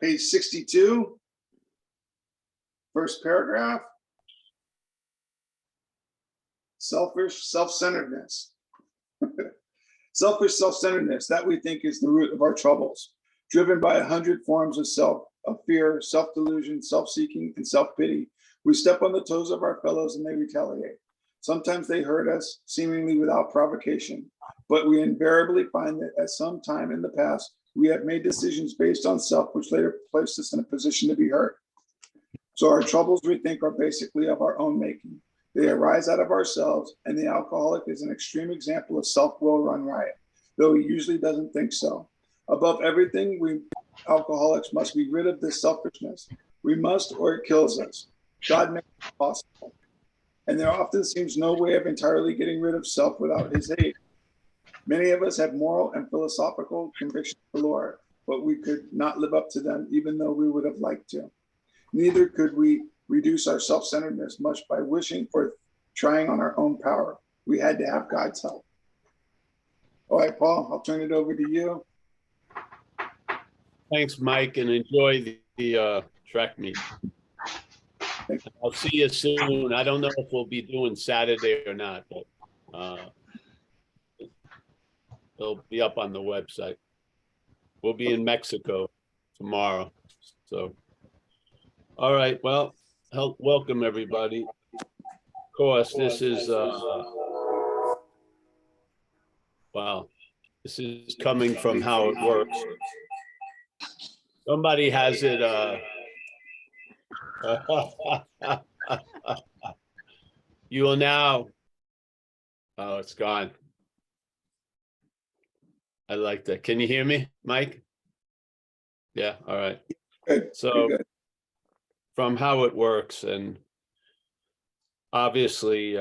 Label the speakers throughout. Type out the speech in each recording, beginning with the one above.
Speaker 1: Page 62, first paragraph. Selfish self-centeredness. Selfish self-centeredness, that we think is the root of our troubles, driven by 100 forms of fear, self-delusion, self-seeking, and self-pity. We step on the toes of our fellows and they retaliate. Sometimes they hurt us, seemingly without provocation, but we invariably find that at some time in the past, we have made decisions based on self, which later placed us in a position to be hurt. So our troubles, we think, are basically of our own making. They arise out of ourselves, and the alcoholic is an extreme example of self-will run riot, though he usually doesn't think so. Above everything, we alcoholics must be rid of this selfishness. We must, or it kills us. God makes it possible. And there often seems no way of entirely getting rid of self without his aid. Many of us have moral and philosophical convictions galore, but we could not live up to them even though we would have liked to. Neither could we reduce our self-centeredness much by wishing or trying on our own power. We had to have God's help. All right, Paul, I'll turn it over to you.
Speaker 2: Thanks, Mike, and enjoy the track meet. I'll see you soon. I don't know if we'll be doing Saturday or not, but it'll be up on the website. We'll be in Mexico tomorrow. So, all right. Well, welcome everybody. Of course, this is wow. This is coming from How It Works. Somebody has it. You will now. Oh, it's gone. I like that. Can you hear me, Mike? Yeah. All right.
Speaker 1: Good.
Speaker 2: So,
Speaker 1: Good.
Speaker 2: from How It Works, and obviously,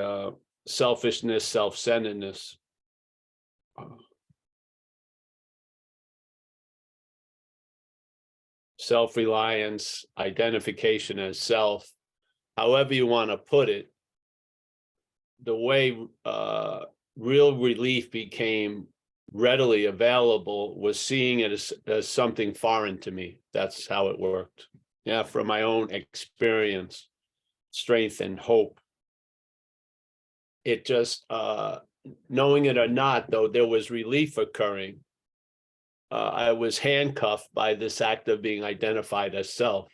Speaker 2: selfishness, self-centeredness. Self-reliance, identification as self, however you want to put it, the way real relief became readily available was seeing it as something foreign to me. That's how it worked. Yeah, from my own experience, strength and hope. It just, knowing it or not, though, there was relief occurring. I was handcuffed by this act of being identified as self.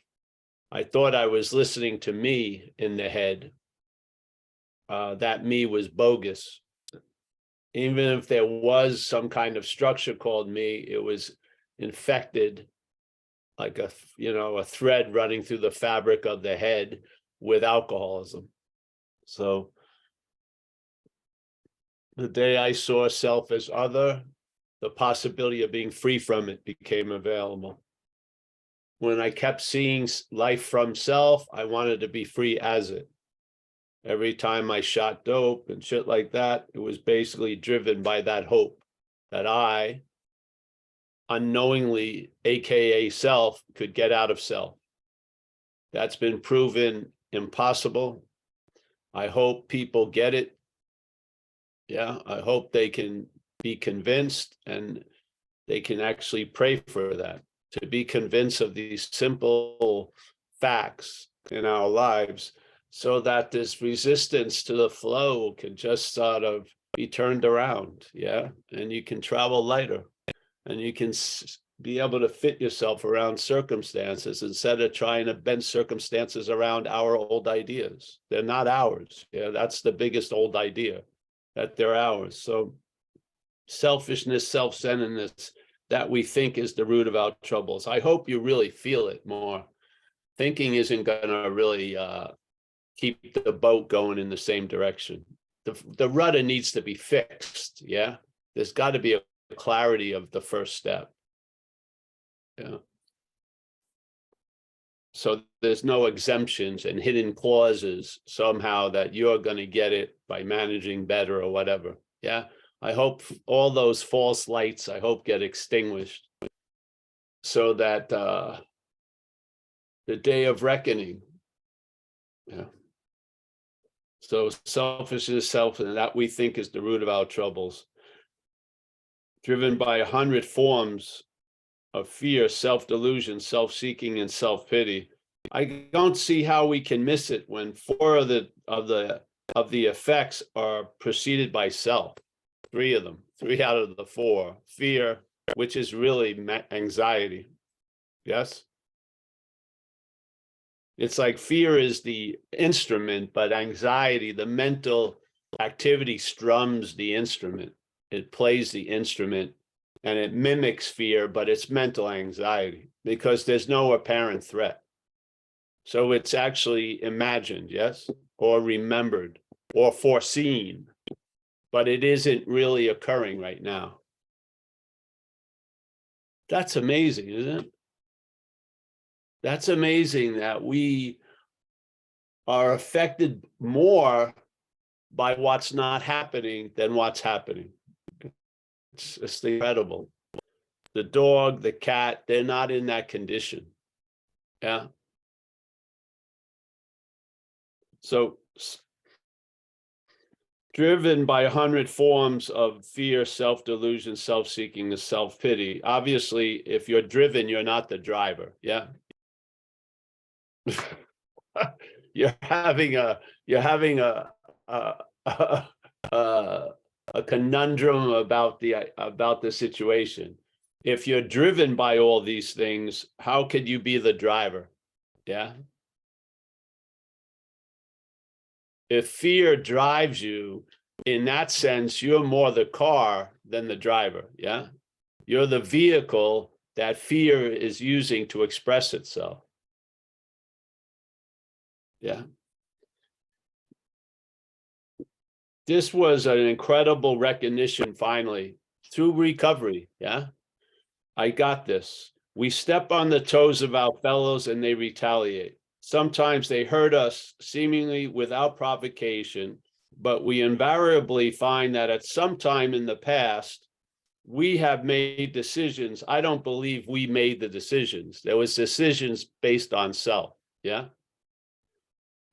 Speaker 2: I thought I was listening to me in the head. That me was bogus. Even if there was some kind of structure called me, it was infected like a thread running through the fabric of the head with alcoholism. So the day I saw self as other, the possibility of being free from it became available. When I kept seeing life from self, I wanted to be free as it. Every time I shot dope and shit like that, it was basically driven by that hope that I, unknowingly, AKA self, could get out of self. That's been proven impossible. I hope people get it. Yeah, I hope they can be convinced and they can actually pray for that, to be convinced of these simple facts in our lives so that this resistance to the flow can just sort of be turned around. Yeah. And you can travel lighter and you can be able to fit yourself around circumstances instead of trying to bend circumstances around our old ideas. They're not ours. Yeah. That's the biggest old idea, that they're ours. So selfishness, self-centeredness, that we think is the root of our troubles. I hope you really feel it more. Thinking isn't going to really keep the boat going in the same direction. The rudder needs to be fixed. Yeah, there's got to be a clarity of the first step. Yeah. So there's no exemptions and hidden clauses somehow that you're going to get it by managing better or whatever. Yeah. I hope all those false lights, I hope, get extinguished so that the day of reckoning. Yeah. So selfishness, self, and that we think is the root of our troubles. Driven by 100 forms of fear, self-delusion, self-seeking, and self-pity. I don't see how we can miss it when 4 of the effects are preceded by self. 3 of them, 3 out of the 4. Fear, which is really anxiety. Yes. It's like fear is the instrument, but anxiety, the mental activity, strums the instrument. It plays the instrument and it mimics fear, but it's mental anxiety because there's no apparent threat. So it's actually imagined, yes, or remembered or foreseen, but it isn't really occurring right now. That's amazing, isn't it? That's amazing that we are affected more by what's not happening than what's happening. It's just incredible. The dog, the cat, they're not in that condition. Yeah. So driven by 100 forms of fear, self-delusion, self-seeking, and self-pity. Obviously, if you're driven, you're not the driver. Yeah. You're having a conundrum about the situation. If you're driven by all these things, how could you be the driver? Yeah. If fear drives you, in that sense, you're more the car than the driver. Yeah. You're the vehicle that fear is using to express itself. Yeah. This was an incredible recognition finally through recovery. Yeah. I got this. We step on the toes of our fellows and they retaliate. Sometimes they hurt us seemingly without provocation, but we invariably find that at some time in the past, we have made decisions. I don't believe we made the decisions. There was decisions based on self. Yeah.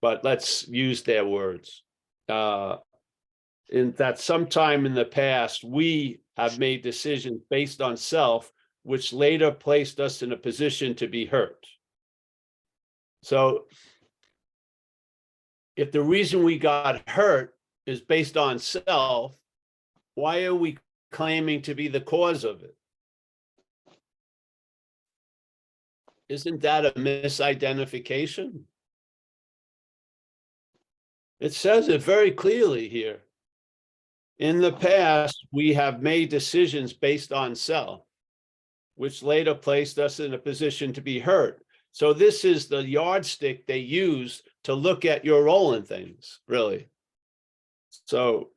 Speaker 2: But let's use their words. In that sometime in the past, we have made decisions based on self, which later placed us in a position to be hurt. So if the reason we got hurt is based on self, why are we claiming to be the cause of it? Isn't that a misidentification? It says it very clearly here. In the past, we have made decisions based on self, which later placed us in a position to be hurt. So this is the yardstick they use to look at your role in things, really. So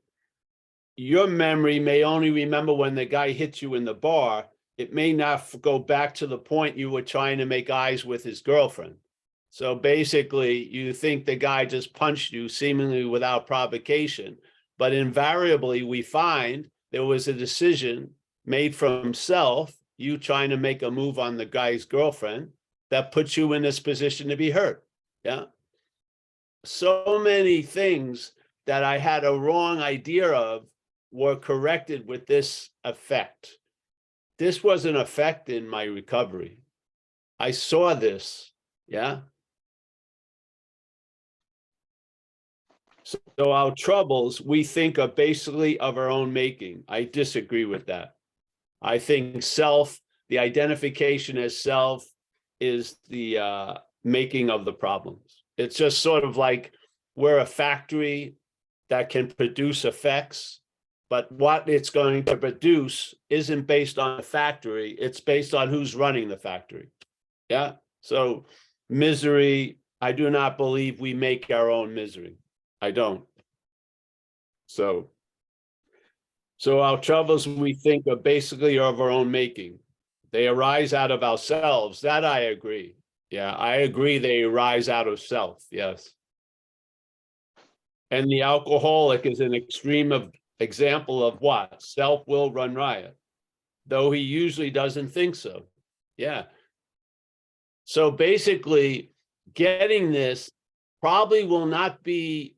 Speaker 2: your memory may only remember when the guy hit you in the bar. It may not go back to the point you were trying to make eyes with his girlfriend. So basically, you think the guy just punched you seemingly without provocation. But invariably, we find there was a decision made from self, you trying to make a move on the guy's girlfriend, that puts you in this position to be hurt. Yeah. So many things that I had a wrong idea of were corrected with this effect. This was an effect in my recovery. I saw this. Yeah. So our troubles, we think, are basically of our own making. I disagree with that. I think self, the identification as self, is the making of the problems. It's just sort of like we're a factory that can produce effects, but what it's going to produce isn't based on the factory. It's based on who's running the factory. Yeah. So misery, I do not believe we make our own misery. I don't. So our troubles, we think, are basically of our own making. They arise out of ourselves. That I agree. Yeah, I agree they arise out of self. Yes. And the alcoholic is an extreme example of what? Self will run riot, though he usually doesn't think so. Yeah. So basically, getting this probably will not be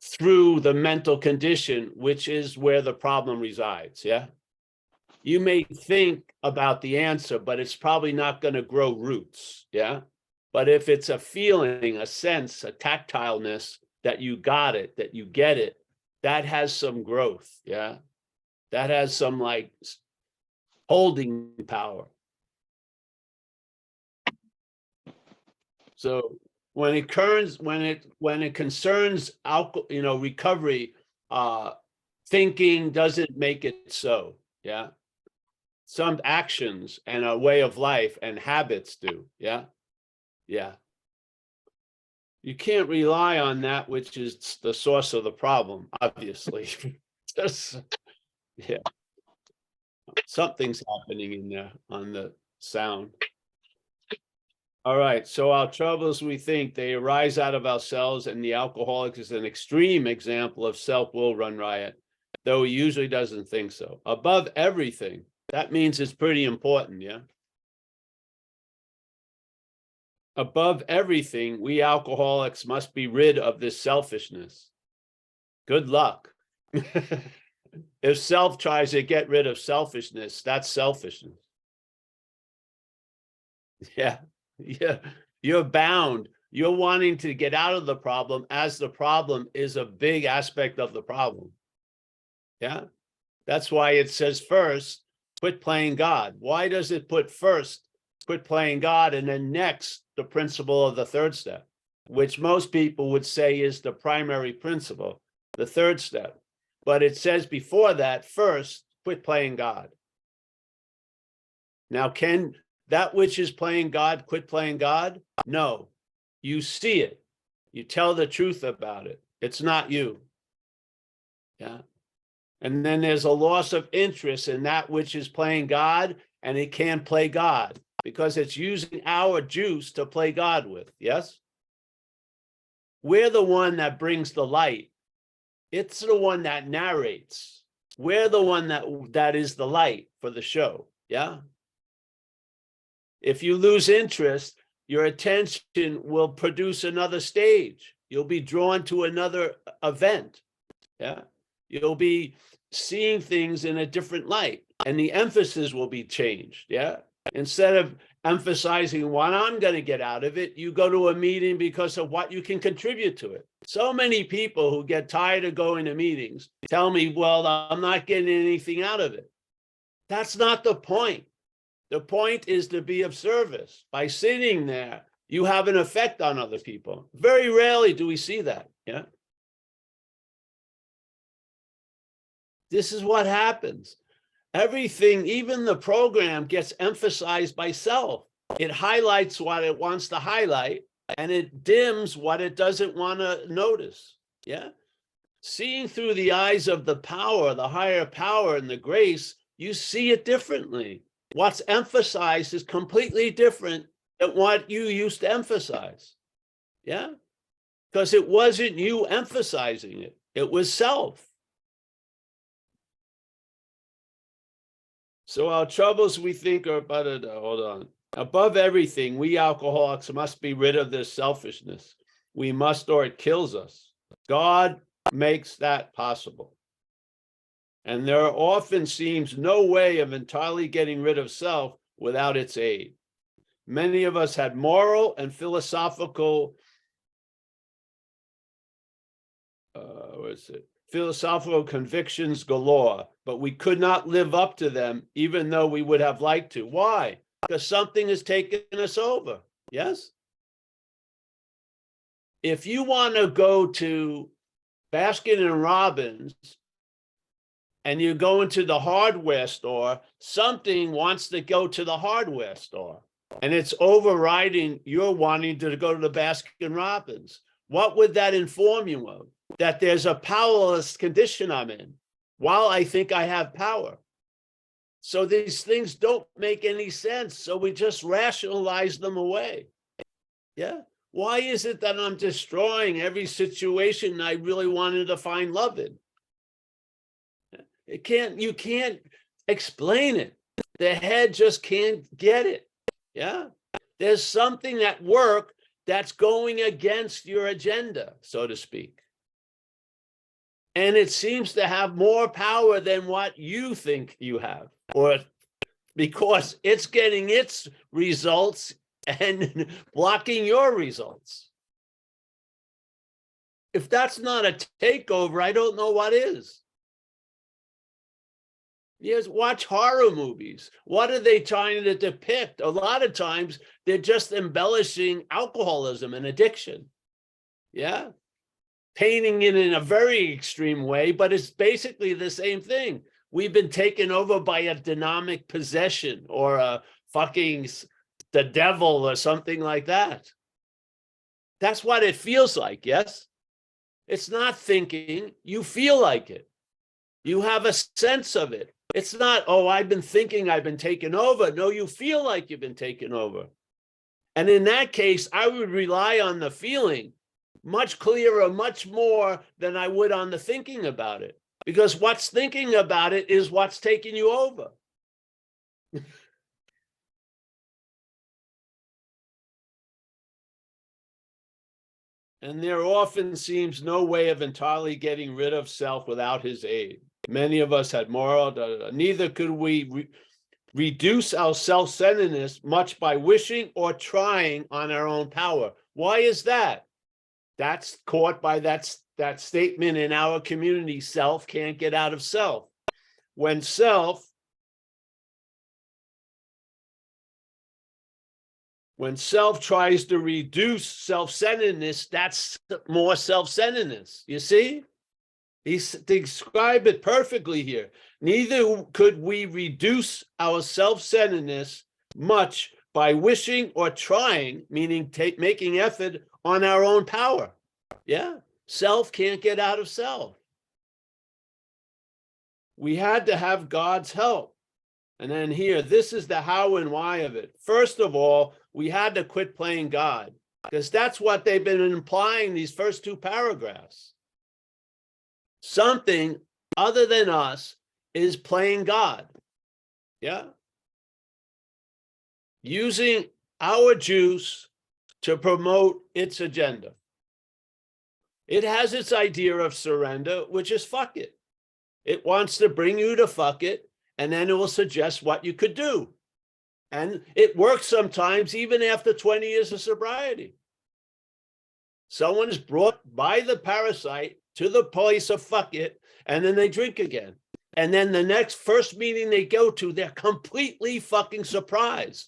Speaker 2: through the mental condition, which is where the problem resides. Yeah. you may think about the answer, but it's probably not going to grow roots. Yeah. But if it's a feeling, a sense, a tactileness that you got it, that you get it, that has some growth. Yeah. That has some like holding power. So when it concerns alcohol, recovery, thinking doesn't make it so. Yeah. Some actions and a way of life and habits do. Yeah. Yeah. You can't rely on that which is the source of the problem, obviously. Just, yeah. Something's happening in there on the sound. All right, so our troubles, we think, they arise out of ourselves, and the alcoholic is an extreme example of self-will run riot, though he usually doesn't think so. Above everything, that means it's pretty important, yeah? Above everything, we alcoholics must be rid of this selfishness. Good luck. If self tries to get rid of selfishness, that's selfishness. Yeah. Yeah, you're bound. You're wanting to get out of the problem as the problem is a big aspect of the problem. Yeah, that's why it says first, quit playing God. Why does it put first, quit playing God, and then next, the principle of the third step, which most people would say is the primary principle, the third step. But it says before that, first, quit playing God. Now, can that which is playing God quit playing God? No. You see it. You tell the truth about it. It's not you. Yeah. And then there's a loss of interest in that which is playing God, and it can't play God because it's using our juice to play God with. Yes? We're the one that brings the light. It's the one that narrates. We're the one that is the light for the show. Yeah. If you lose interest, your attention will produce another stage. You'll be drawn to another event. Yeah. You'll be seeing things in a different light, and the emphasis will be changed. Yeah. Instead of emphasizing what I'm going to get out of it, you go to a meeting because of what you can contribute to it. So many people who get tired of going to meetings tell me, well, I'm not getting anything out of it. That's not the point. The point is to be of service. By sitting there, you have an effect on other people. Very rarely do we see that. Yeah. This is what happens. Everything, even the program, gets emphasized by self. It highlights what it wants to highlight, and it dims what it doesn't want to notice. Yeah. Seeing through the eyes of the power, the higher power and the grace, you see it differently. What's emphasized is completely different than what you used to emphasize. Yeah. Because it wasn't you emphasizing it. It was self. So our troubles, we think, are hold on. Above everything, we alcoholics must be rid of this selfishness. We must, or it kills us. God makes that possible. And there often seems no way of entirely getting rid of self without its aid. Many of us had moral and philosophical, philosophical convictions galore, but we could not live up to them, even though we would have liked to. Why? Because something has taken us over. Yes? If you want to go to Baskin and Robbins and you go into the hardware store, something wants to go to the hardware store, and it's overriding your wanting to go to the Baskin Robbins. What would that inform you of? That there's a powerless condition I'm in while I think I have power. So these things don't make any sense. So we just rationalize them away. Yeah. Why is it that I'm destroying every situation I really wanted to find love in? You can't explain it. The head just can't get it. Yeah. There's something at work that's going against your agenda, so to speak. And it seems to have more power than what you think you have. or because it's getting its results and blocking your results. If that's not a takeover, I don't know what is. Yes, watch horror movies. What are they trying to depict? A lot of times they're just embellishing alcoholism and addiction. Yeah. Painting it in a very extreme way, but it's basically the same thing. We've been taken over by a demonic possession or a fucking the devil or something like that. That's what it feels like, yes? It's not thinking, you feel like it. You have a sense of it. It's not, oh, I've been thinking I've been taken over. No, you feel like you've been taken over. And in that case, I would rely on the feeling much clearer, much more than I would on the thinking about it. Because what's thinking about it is what's taking you over. And there often seems no way of entirely getting rid of self without his aid. Many of us had moral, neither could we reduce our self-centeredness much by wishing or trying on our own power. Why is that? That's caught by that statement in our community, self can't get out of self. When self tries to reduce self-centeredness, that's more self-centeredness. You see? He described it perfectly here. Neither could we reduce our self-centeredness much by wishing or trying, meaning making effort on our own power. Yeah, self can't get out of self. We had to have God's help. And then here, this is the how and why of it. First of all, we had to quit playing God, because that's what they've been implying these first two paragraphs. Something other than us is playing God. Yeah. Using our juice to promote its agenda. It has its idea of surrender, which is fuck it. It wants to bring you to fuck it, and then it will suggest what you could do. And it works sometimes even after 20 years of sobriety. Someone is brought by the parasite to the place of fuck it, and then they drink again. And then the first meeting they go to, they're completely fucking surprised.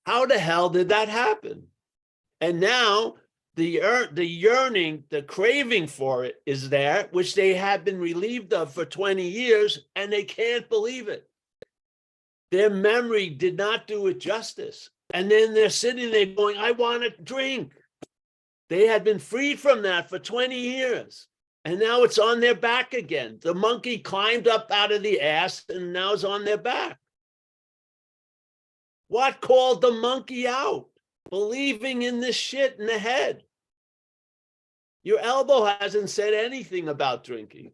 Speaker 2: How the hell did that happen? And now the yearning, the craving for it is there, which they have been relieved of for 20 years, and they can't believe it. Their memory did not do it justice. And then they're sitting there going, I want to drink. They had been freed from that for 20 years. And now it's on their back again. The monkey climbed up out of the ass and now it's on their back. What called the monkey out? Believing in this shit in the head. Your elbow hasn't said anything about drinking.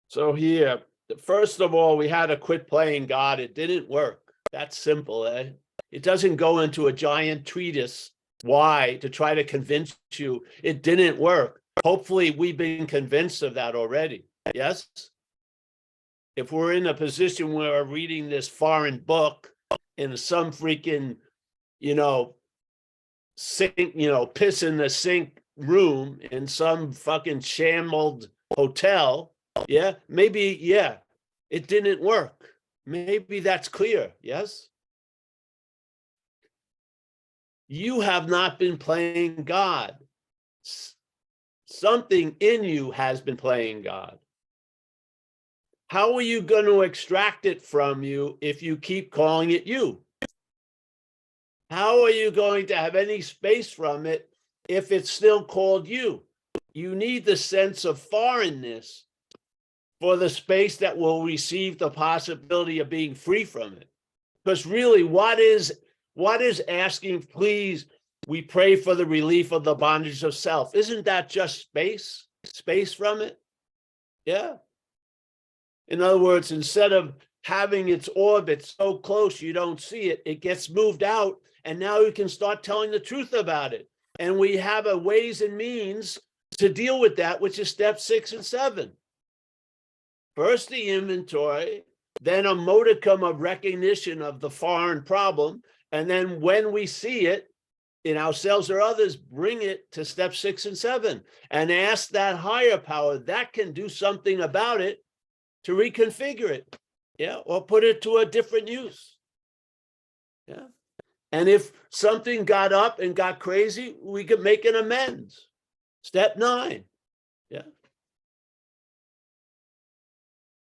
Speaker 2: So here, first of all, we had to quit playing God. It didn't work. That's simple, eh? It doesn't go into a giant treatise. Why? To try to convince you it didn't work. Hopefully, we've been convinced of that already. Yes? If we're in a position where we're reading this foreign book in some freaking, sink, piss in the sink room in some fucking shambled hotel, yeah, maybe, yeah, it didn't work. Maybe that's clear, yes? You have not been playing God. Something in you has been playing God. How are you going to extract it from you if you keep calling it you? How are you going to have any space from it if it's still called you? You need the sense of foreignness for the space that will receive the possibility of being free from it. Because really, what is asking, please, we pray for the relief of the bondage of self? Isn't that just space from it? Yeah. In other words, instead of having its orbit so close you don't see it, it gets moved out, and now you can start telling the truth about it. And we have a ways and means to deal with that, which is step 6 and 7. First, the inventory, then a modicum of recognition of the foreign problem. And then when we see it in ourselves or others, bring it to step 6 and 7 and ask that higher power that can do something about it to reconfigure it, yeah, or put it to a different use. Yeah. And if something got up and got crazy, we could make an amends. Step 9. Yeah.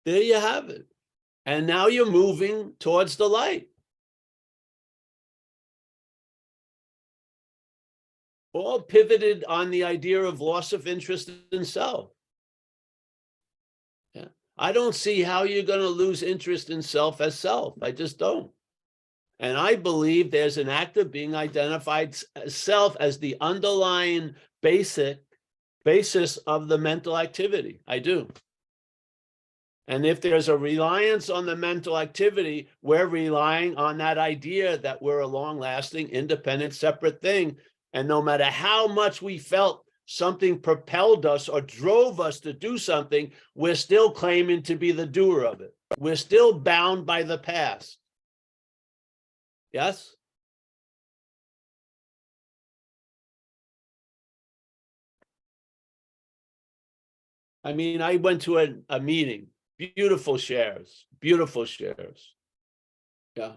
Speaker 2: There you have it. And now you're moving towards the light. All pivoted on the idea of loss of interest in self. Yeah. I don't see how you're going to lose interest in self as self. I just don't. And I believe there's an act of being identified as self as the underlying basis of the mental activity. I do. And if there's a reliance on the mental activity, we're relying on that idea that we're a long-lasting, independent, separate thing. And no matter how much we felt something propelled us or drove us to do something, we're still claiming to be the doer of it. We're still bound by the past. Yes? I mean, I went to a meeting, beautiful shares, beautiful shares. Yeah.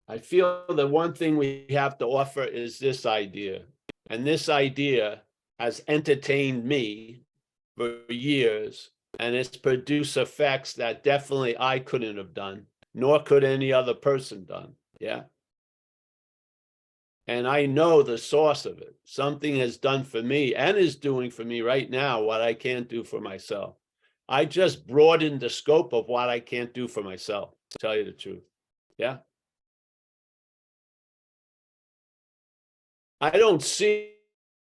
Speaker 2: I feel the one thing we have to offer is this idea. And this idea has entertained me for years, and it's produced effects that definitely I couldn't have done, nor could any other person done. Yeah. And I know the source of it. Something has done for me and is doing for me right now what I can't do for myself. I just broadened the scope of what I can't do for myself, to tell you the truth. Yeah. I don't see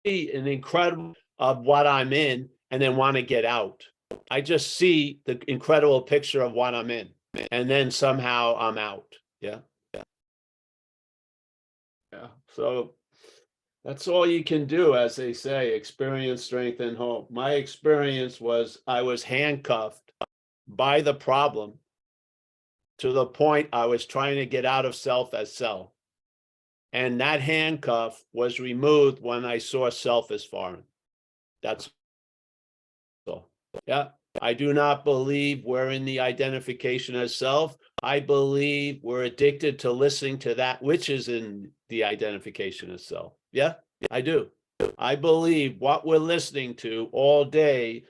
Speaker 2: an incredible of what I'm in and then want to get out. I just see the incredible picture of what I'm in, and then somehow I'm out. Yeah. Yeah. So that's all you can do, as they say, experience, strength, and hope. My experience was I was handcuffed by the problem to the point I was trying to get out of self as self. And that handcuff was removed when I saw self as foreign. That's all. Yeah. I do not believe we're in the identification as self. I believe we're addicted to listening to that which is in the identification as self. Yeah, I do. I believe what we're listening to all day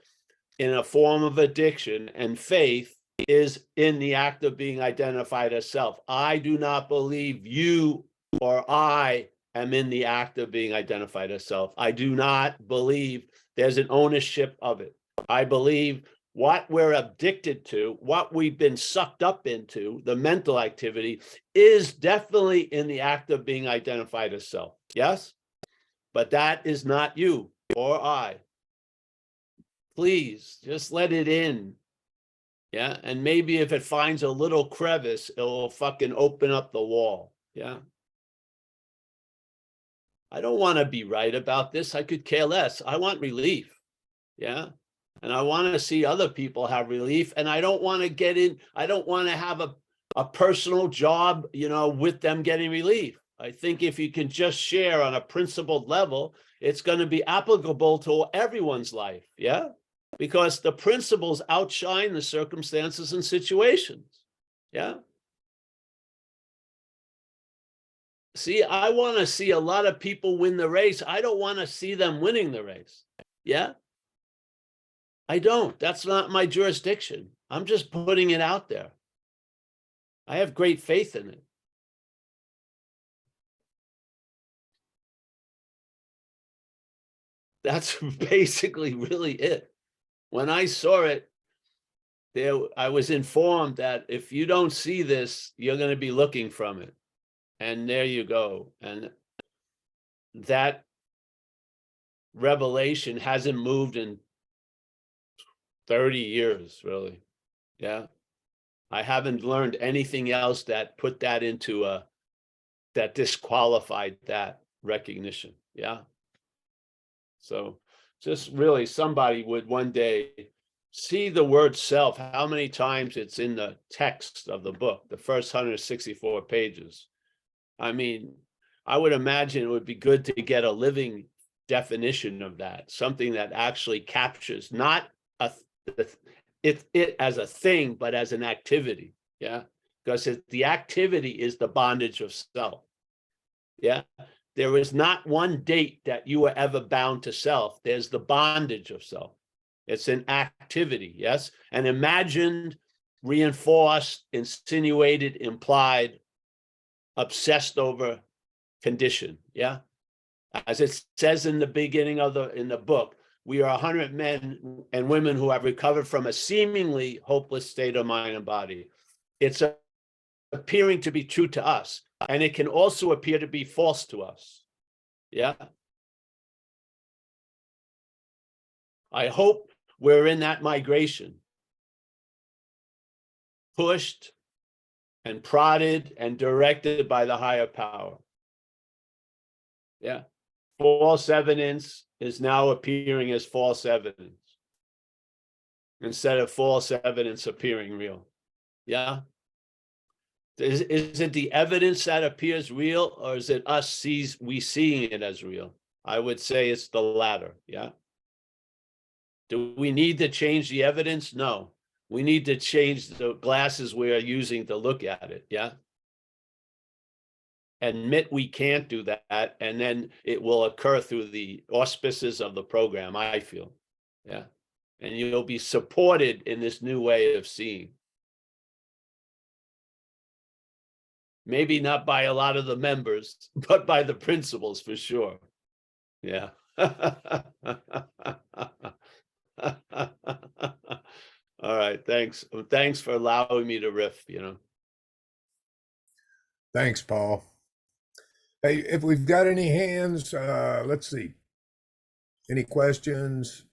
Speaker 2: in a form of addiction and faith is in the act of being identified as self. I do not believe you or I am in the act of being identified as self. I do not believe there's an ownership of it. I believe what we're addicted to, what we've been sucked up into, the mental activity, is definitely in the act of being identified as self. Yes? But that is not you or I. Please, just let it in. Yeah? And maybe if it finds a little crevice, it'll fucking open up the wall. Yeah? I don't want to be right about this. I could care less. I want relief. Yeah? And I want to see other people have relief. And I don't want to get in, I don't want to have a personal job, with them getting relief. I think if you can just share on a principled level, it's going to be applicable to everyone's life. Yeah. Because the principles outshine the circumstances and situations. Yeah. See, I want to see a lot of people win the race. I don't want to see them winning the race. Yeah. I don't. That's not my jurisdiction. I'm just putting it out there. I have great faith in it. That's basically really it. When I saw it, I was informed that if you don't see this, you're going to be looking from it. And there you go. And that revelation hasn't moved in 30 years, really. Yeah. I haven't learned anything else that put that into that disqualified that recognition. Yeah. So just really somebody would one day see the word self, how many times it's in the text of the book, the first 164 pages. I mean, I would imagine it would be good to get a living definition of that, something that actually captures not it as a thing, but as an activity. Yeah. Because the activity is the bondage of self. Yeah. There is not one date that you were ever bound to self. There's the bondage of self. It's an activity, yes? An imagined, reinforced, insinuated, implied, obsessed over condition, yeah? As it says in the beginning of the book, we are 100 men and women who have recovered from a seemingly hopeless state of mind and body. It's appearing to be true to us, and it can also appear to be false to us. Yeah. I hope we're in that migration, pushed and prodded and directed by the higher power. Yeah. False evidence is now appearing as false evidence instead of false evidence appearing real. Yeah. Is it the evidence that appears real, or is it us seeing it as real? I would say it's the latter. Yeah. Do we need to change the evidence? No. We need to change the glasses we are using to look at it. Yeah. Admit we can't do that, and then it will occur through the auspices of the program, I feel. Yeah. And you'll be supported in this new way of seeing. Maybe not by a lot of the members, but by the principals for sure. Yeah. All right, thanks. Thanks for allowing me to riff,
Speaker 3: Thanks, Paul. Hey, if we've got any hands, let's see. Any questions?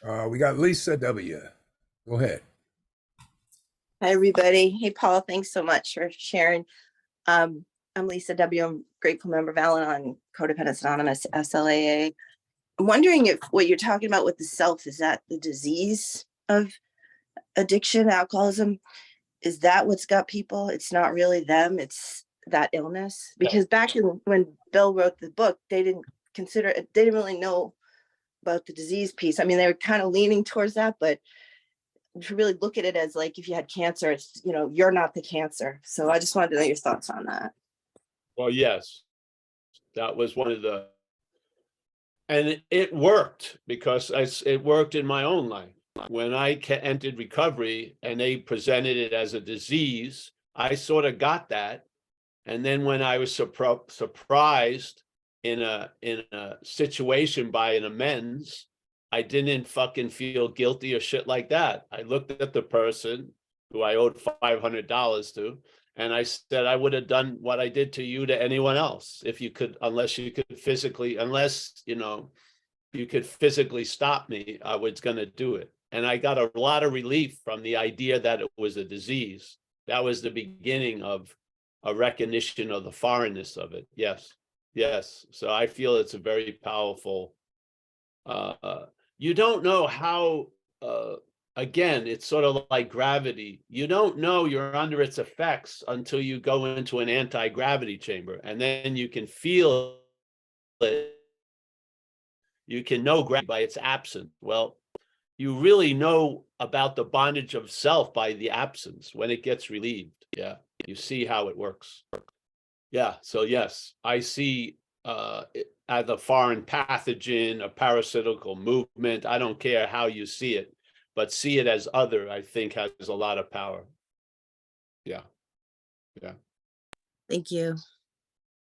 Speaker 3: We got Lisa W. Go ahead.
Speaker 4: Hi, everybody. Hey, Paul, thanks so much for sharing. I'm Lisa W. I'm a grateful member of Al-Anon, Codependence Anonymous, SLAA. I'm wondering if what you're talking about with the self, is that the disease of addiction, alcoholism? Is that what's got people? It's not really them, it's that illness? Because back when Bill wrote the book, they didn't consider it, they didn't really know about the disease piece. I mean, they were kind of leaning towards that, but to really look at it as like, if you had cancer, it's, you're not the cancer. So I just wanted to know your thoughts on that.
Speaker 2: Well, yes, that was one of the, and it worked because it worked in my own life. When I entered recovery and they presented it as a disease, I sort of got that. And then when I was surprised in a situation by an amends, I didn't fucking feel guilty or shit like that. I looked at the person who I owed $500 to, and I said, I would have done what I did to you to anyone else if you could, unless you could physically stop me, I was going to do it. And I got a lot of relief from the idea that it was a disease. That was the beginning of a recognition of the foreignness of it. Yes. Yes. So I feel it's a very powerful, you don't know how, again, it's sort of like gravity. You don't know you're under its effects until you go into an anti-gravity chamber, and then you can feel it. You can know gravity by its absence. Well, you really know about the bondage of self by the absence when it gets relieved. Yeah, you see how it works. Yeah, so yes, I see as a foreign pathogen, a parasitical movement. I don't care how you see it, but see it as other, I think, has a lot of power. Yeah. Yeah.
Speaker 4: Thank you.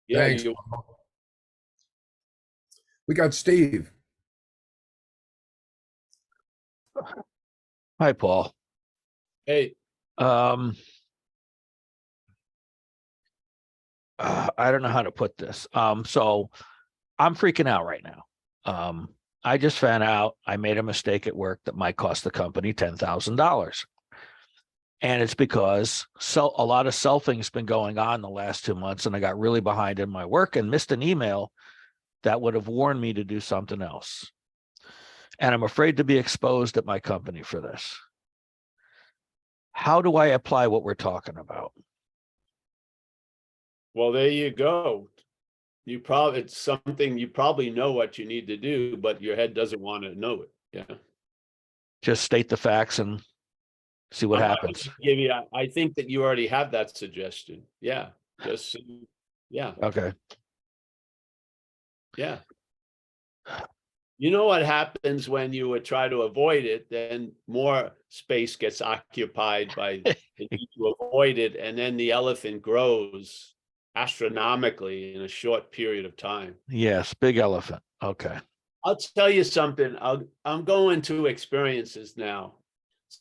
Speaker 2: Yeah.
Speaker 3: Thanks. We got Steve.
Speaker 5: Hi, Paul.
Speaker 2: Hey.
Speaker 5: I don't know how to put this. So I'm freaking out right now. I just found out I made a mistake at work that might cost the company $10,000. And it's because a lot of selfing's been going on the last 2 months, and I got really behind in my work and missed an email that would have warned me to do something else. And I'm afraid to be exposed at my company for this. How do I apply what we're talking about?
Speaker 2: Well, there you go. It's something you probably know what you need to do, but your head doesn't want to know it. Yeah.
Speaker 5: Just state the facts and see what
Speaker 2: I'm not
Speaker 5: happens.
Speaker 2: gonna give you, I think that you already have that suggestion. Yeah. Just, yeah,
Speaker 5: Okay.
Speaker 2: yeah. You know what happens when you would try to avoid it, then more space gets occupied by the need to avoid it, and then the elephant grows astronomically in a short period of time.
Speaker 5: Yes, big elephant. Okay.
Speaker 2: I'll tell you something. I'm going to experiences now.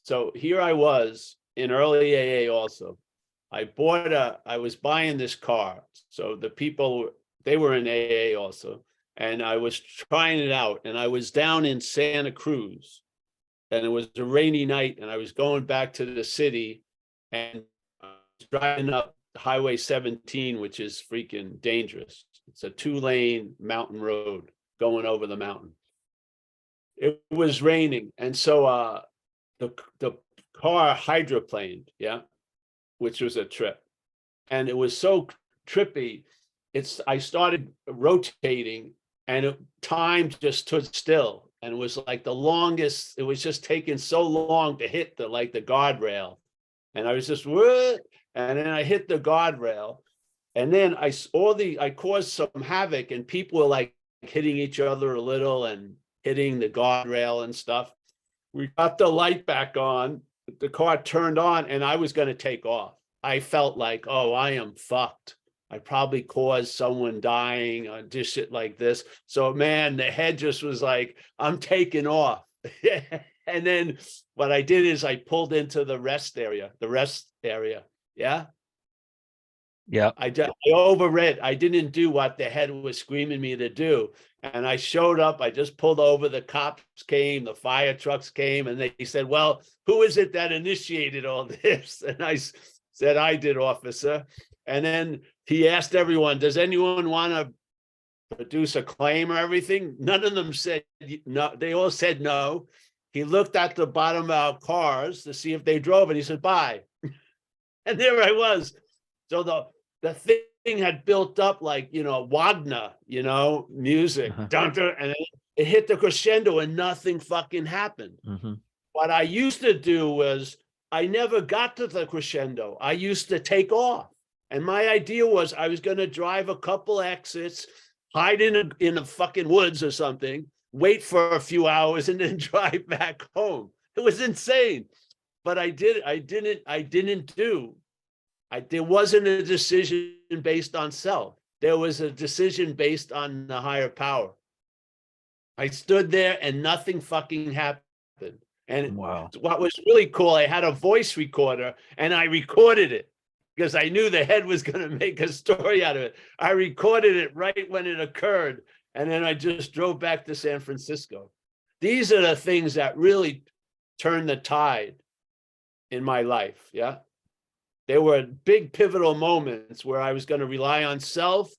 Speaker 2: So here I was in early AA also. I was buying this car. So the people, they were in AA also. And I was trying it out, and I was down in Santa Cruz, and it was a rainy night, and I was going back to the city, and driving up Highway 17, which is freaking dangerous. It's a 2-lane mountain road going over the mountain. It was raining, and so the car hydroplaned, yeah, which was a trip, and it was so trippy. I started rotating. And time just stood still, and it was like the longest. It was just taking so long to hit the guardrail, and I was just what? And then I hit the guardrail, and then I caused some havoc, and people were like hitting each other a little and hitting the guardrail and stuff. We got the light back on, the car turned on, and I was going to take off. I felt like, oh, I am fucked. I probably caused someone dying or just shit like this. So man, the head just was like, I'm taking off. And then what I did is I pulled into the rest area. Yeah.
Speaker 5: Yeah.
Speaker 2: I overread. I didn't do what the head was screaming me to do. And I showed up. I just pulled over. The cops came, the fire trucks came, and they said, well, who is it that initiated all this? And I said, I did, officer. And then he asked everyone, does anyone want to produce a claim or everything? None of them said no. They all said no. He looked at the bottom of our cars to see if they drove, and he said, bye. And there I was. So the thing had built up like, Wagner, music.
Speaker 5: Uh-huh.
Speaker 2: And then it hit the crescendo and nothing fucking happened.
Speaker 5: Mm-hmm.
Speaker 2: What I used to do was I never got to the crescendo. I used to take off. And my idea was I was going to drive a couple exits, hide in the fucking woods or something, wait for a few hours, and then drive back home. It was insane. But there wasn't a decision based on self. There was a decision based on the higher power. I stood there and nothing fucking happened. And
Speaker 5: wow.
Speaker 2: What was really cool, I had a voice recorder and I recorded it because I knew the head was going to make a story out of it. I recorded it right when it occurred. And then I just drove back to San Francisco. These are the things that really turned the tide in my life. Yeah. There were big pivotal moments where I was going to rely on self,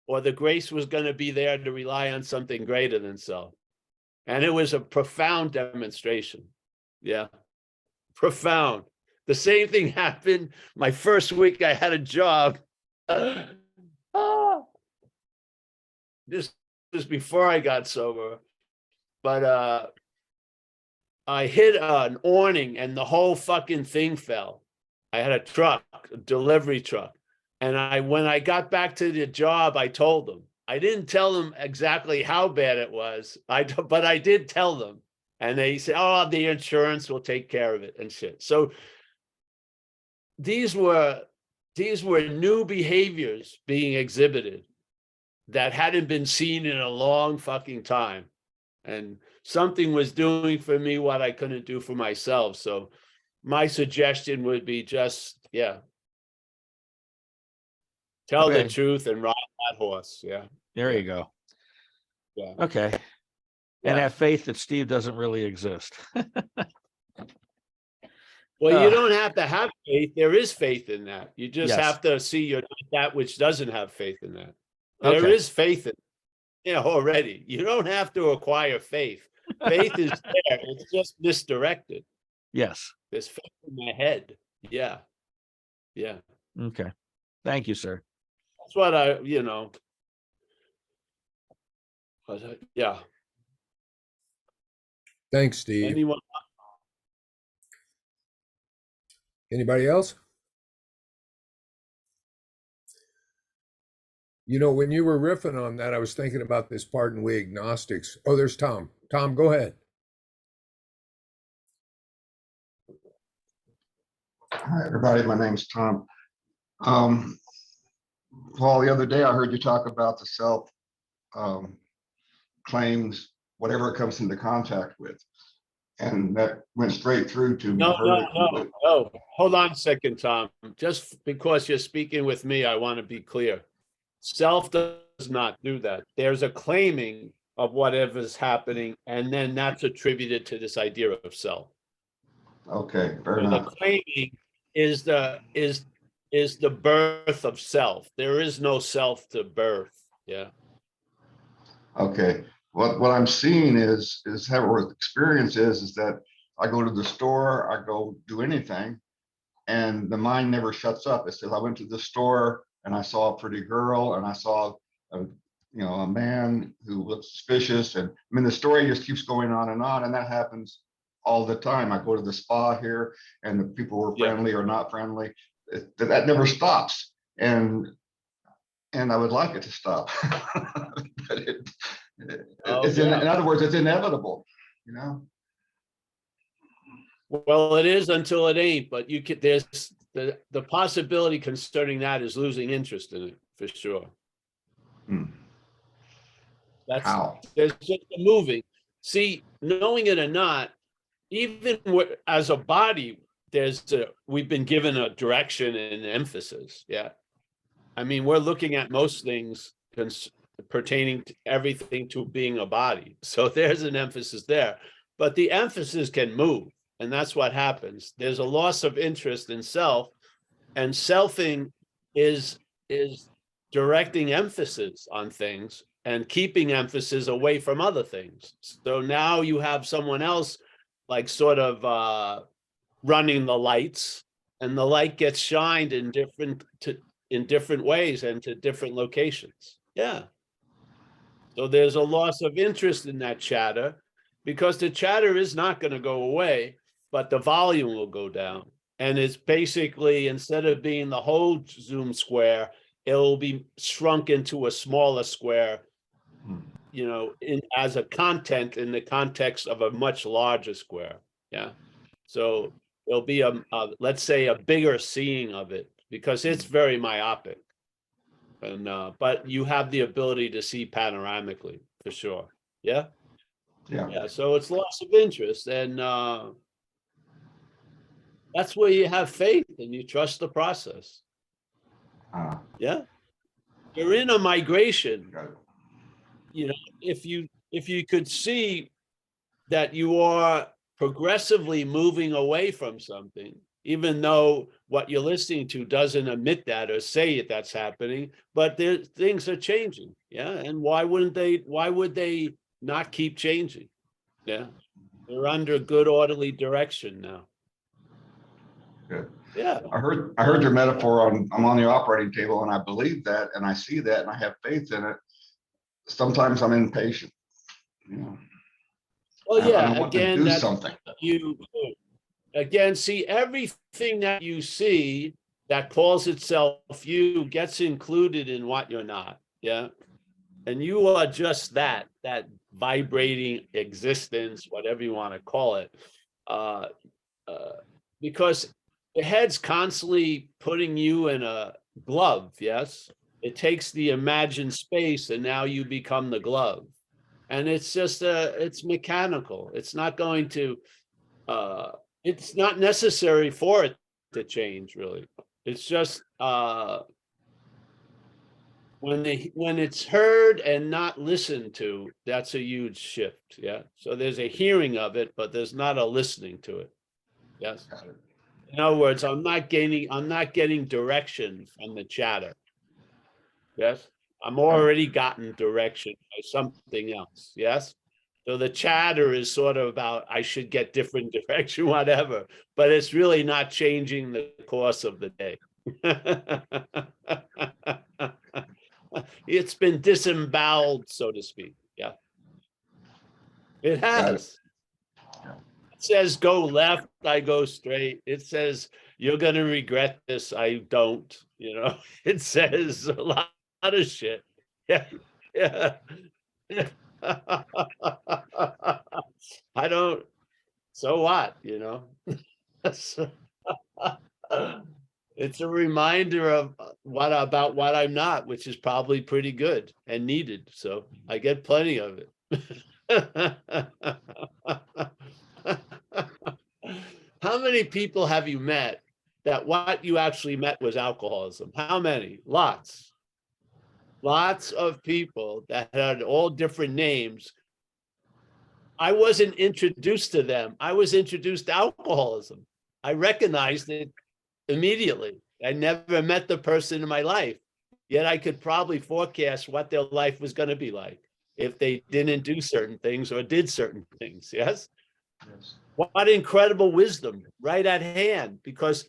Speaker 2: or the grace was going to be there to rely on something greater than self. And it was a profound demonstration. Yeah. Profound. The same thing happened my first week I had a job. This was before I got sober. But I hit an awning and the whole fucking thing fell. I had a truck, a delivery truck. And when I got back to the job, I told them. I didn't tell them exactly how bad it was, but I did tell them. And they said, oh, the insurance will take care of it and shit. So these were new behaviors being exhibited that hadn't been seen in a long fucking time. And something was doing for me what I couldn't do for myself. So my suggestion would be just, tell the truth and ride that horse. Yeah.
Speaker 5: There you go.
Speaker 2: Yeah.
Speaker 5: Okay. And have faith that Steve doesn't really exist.
Speaker 2: Well, you don't have to have faith. There is faith in that. You just
Speaker 5: Yes.
Speaker 2: have to see you're not that which doesn't have faith in that. There
Speaker 5: Okay.
Speaker 2: is faith in already. You don't have to acquire faith. Faith is there. It's just misdirected.
Speaker 5: Yes.
Speaker 2: There's faith in my head. Yeah. Yeah.
Speaker 5: Okay. Thank you, sir.
Speaker 2: That's what yeah.
Speaker 3: Thanks, Steve.
Speaker 2: Anyone?
Speaker 3: Anybody else? You know, when you were riffing on that, I was thinking about this pardon we agnostics. Oh, there's Tom. Tom, go ahead.
Speaker 6: Hi, everybody. My name's Tom. Paul, the other day I heard you talk about the self claims, whatever it comes into contact with. And that went straight through to me.
Speaker 2: No. Hold on a second, Tom. Just because you're speaking with me, I want to be clear. Self does not do that. There's a claiming of whatever's happening, and then that's attributed to this idea of self.
Speaker 6: Okay, fair
Speaker 2: So
Speaker 6: enough.
Speaker 2: the claiming is the birth of self. There is no self to birth. Yeah.
Speaker 6: Okay. What I'm seeing is how our experience is that I go to the store, I go do anything, and the mind never shuts up. It says I went to the store and I saw a pretty girl and I saw a man who looked suspicious, and I mean the story just keeps going on, and that happens all the time. I go to the spa here and the people were friendly or not friendly. That never stops, and I would like it to stop. But in other words, it's inevitable, you know.
Speaker 2: Well, it is until it ain't, but there's the possibility concerning that is losing interest in it for sure. That's
Speaker 6: How?
Speaker 2: There's just a moving. See, knowing it or not, even as a body, we've been given a direction and emphasis. Yeah. I mean, we're looking at most things pertaining to everything to being a body. So there's an emphasis there, but the emphasis can move. And that's what happens. There's a loss of interest in self, and selfing is directing emphasis on things and keeping emphasis away from other things. So now you have someone else like sort of running the lights, and the light gets shined in different ways and to different locations. Yeah. So there's a loss of interest in that chatter, because the chatter is not going to go away, but the volume will go down. And it's basically, instead of being the whole Zoom square, it'll be shrunk into a smaller square, as a content in the context of a much larger square. Yeah. So there'll be let's say a bigger seeing of it, because it's very myopic. And but you have the ability to see panoramically for sure. Yeah. Yeah. So it's loss of interest, and that's where you have faith and you trust the process. Yeah. You're in a migration. If you could see that you are progressively moving away from something, even though what you're listening to doesn't admit that or say that's happening, but things are changing. Yeah. And why would they not keep changing? Yeah. They're under good orderly direction now.
Speaker 6: Good.
Speaker 2: Yeah.
Speaker 6: I heard your metaphor on I'm on the operating table, and I believe that, and I see that, and I have faith in it. Sometimes I'm impatient.
Speaker 2: Well, yeah.
Speaker 6: I want to do something.
Speaker 2: See, everything that you see that calls itself you gets included in what you're not. Yeah. And you are just that vibrating existence, whatever you want to call it. Because the head's constantly putting you in a glove. Yes. It takes the imagined space, and now you become the glove. And it's just it's mechanical. It's not going to it's not necessary for it to change, really. It's just when it's heard and not listened to, that's a huge shift. Yeah. So there's a hearing of it, but there's not a listening to it. Yes. In other words, I'm not getting direction from the chatter. Yes, I'm already gotten direction by something else. Yes. So the chatter is sort of about I should get different direction, whatever, but it's really not changing the course of the day. It's been disemboweled, so to speak. Yeah, it
Speaker 6: Got it.
Speaker 2: has. It says go left, I go straight. It says you're gonna regret this, I don't. You know, it says a lot of shit. Yeah, yeah. I don't. So what? You know. It's a reminder of about what I'm not, which is probably pretty good and needed. So I get plenty of it. How many people have you met that what you actually met was alcoholism? How many? Lots. Lots of people that had all different names. I wasn't introduced to them. I was introduced to alcoholism. I recognized it immediately. I never met the person in my life, yet I could probably forecast what their life was going to be like if they didn't do certain things or did certain things. Yes.
Speaker 6: Yes.
Speaker 2: What incredible wisdom right at hand, because,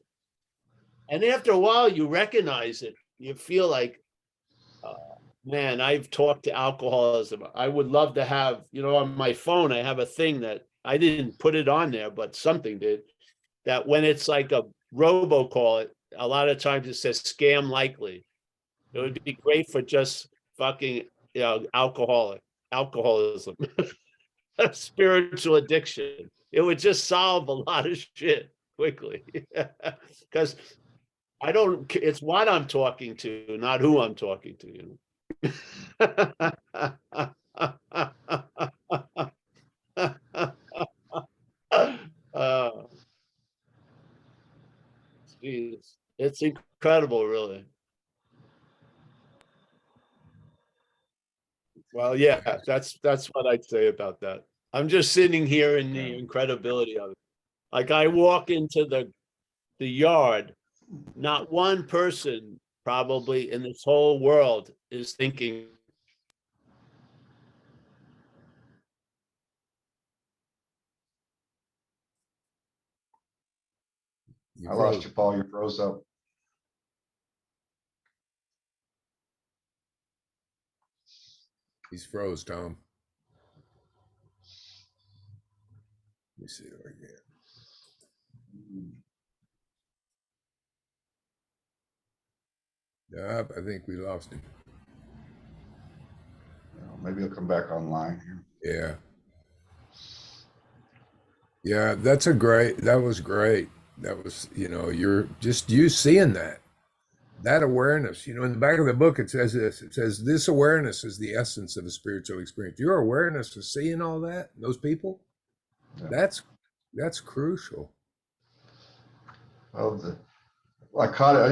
Speaker 2: and after a while you recognize it, you feel like, man, I've talked to alcoholism. I would love to have, on my phone, I have a thing that I didn't put it on there, but something did, that when it's like a robocall, a lot of times it says scam likely. It would be great for just fucking, alcoholism, spiritual addiction. It would just solve a lot of shit quickly. Because it's what I'm talking to, not who I'm talking to, Geez, it's incredible, really. Well, yeah, that's what I'd say about that. I'm just sitting here in the incredibility of it. Like I walk into the yard, not one person probably in this whole world is thinking.
Speaker 6: I lost you, Paul. You froze up.
Speaker 3: He's froze, Tom. Let me see it again. Yep, I think we lost him.
Speaker 6: Maybe he'll come back online here.
Speaker 3: Yeah, that was great. That was, you're just you seeing that awareness. In the back of the book, it says this awareness is the essence of a spiritual experience. Your awareness of seeing all that, those people,
Speaker 6: Yeah.
Speaker 3: that's crucial.
Speaker 6: Well, I caught it. I